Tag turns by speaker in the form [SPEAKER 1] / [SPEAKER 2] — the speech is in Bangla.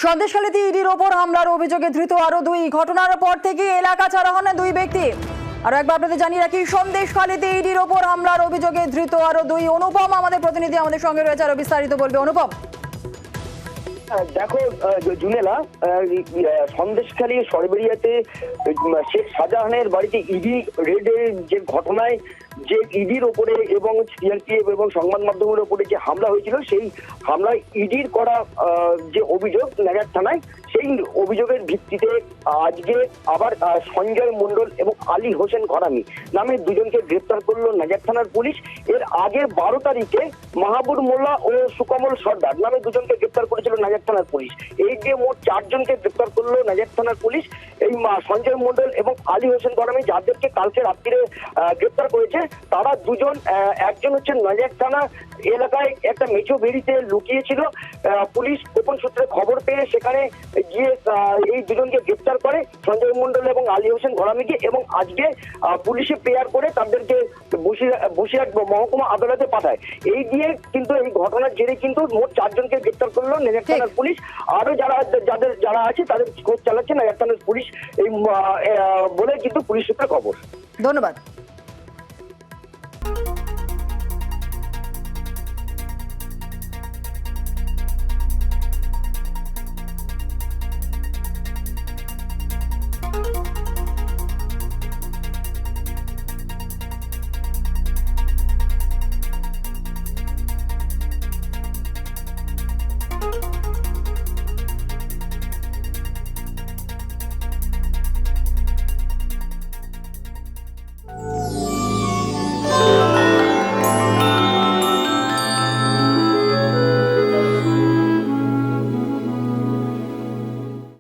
[SPEAKER 1] সন্দেশখালীতে ইডির ওপর হামলার অভিযোগে ধৃত আরো দুই। ঘটনার পর থেকে এলাকা ছাড়া হন দুই ব্যক্তি। আরো একবার আপনাদের জানিয়ে রাখি, সন্দেশখালীতে ইডির ওপর হামলার অভিযোগে ধৃত আরো দুই। অনুপম আমাদের প্রতিনিধি আমাদের সঙ্গে রয়েছে, আরো বিস্তারিত বলবে। অনুপম,
[SPEAKER 2] দেখো জুনেলা, সন্দেশখালী সরবেরিয়াতে শেখ শাহজাহানের বাড়িতে ইডি রেডের যে ঘটনায় যে ইডির ওপরে এবং সিআরপিএফ এবং সংবাদ মাধ্যমের উপরে যে হামলা হয়েছিল, সেই হামলায় ইডির করা যে অভিযোগ নাগার থানায়, সেই অভিযোগের ভিত্তিতে আজকে আবার সঞ্জয় মণ্ডল এবং আলী হোসেন ঘরামি নামে দুজনকে গ্রেপ্তার করলো নাজার থানার পুলিশ। এর আগে 12 তারিখে মাহবুব মোল্লা ও সুকমল সর্দার নামে দুজনকে গ্রেপ্তার করেছিল নাজার থানার পুলিশ। এই যে মোট 4 জনকে গ্রেপ্তার করলো নাজার থানার পুলিশ। এই সঞ্জয় মণ্ডল এবং আলী হোসেন ঘরামি যাদেরকে কালকে রাত্রিরে গ্রেপ্তার করেছে, তারা দুজন, একজন হচ্ছে নাজার থানা এলাকায় একটা মেছো বেরিতে লুকিয়েছিল। পুলিশ গোপন সূত্রে খবর পেয়ে সেখানে গিয়ে এই দুজনকে গ্রেপ্তার করে, সঞ্জয় মণ্ডল এবং আলী হোসেন ঘরামিকে, এবং আজকে পুলিশে পেয়ার করে তাদেরকে বসিরহাট মহকুমা আদালতে পাঠায়। এই দিয়ে কিন্তু এই ঘটনার জেরে কিন্তু মোট 4 জনকে গ্রেপ্তার করলো নাজার থানার পুলিশ। আরো যারা আছে তাদের খোঁজ চালাচ্ছে নাজার থানার পুলিশ, এই বলে কিন্তু পুলিশ সূত্রে খবর।
[SPEAKER 1] ধন্যবাদ।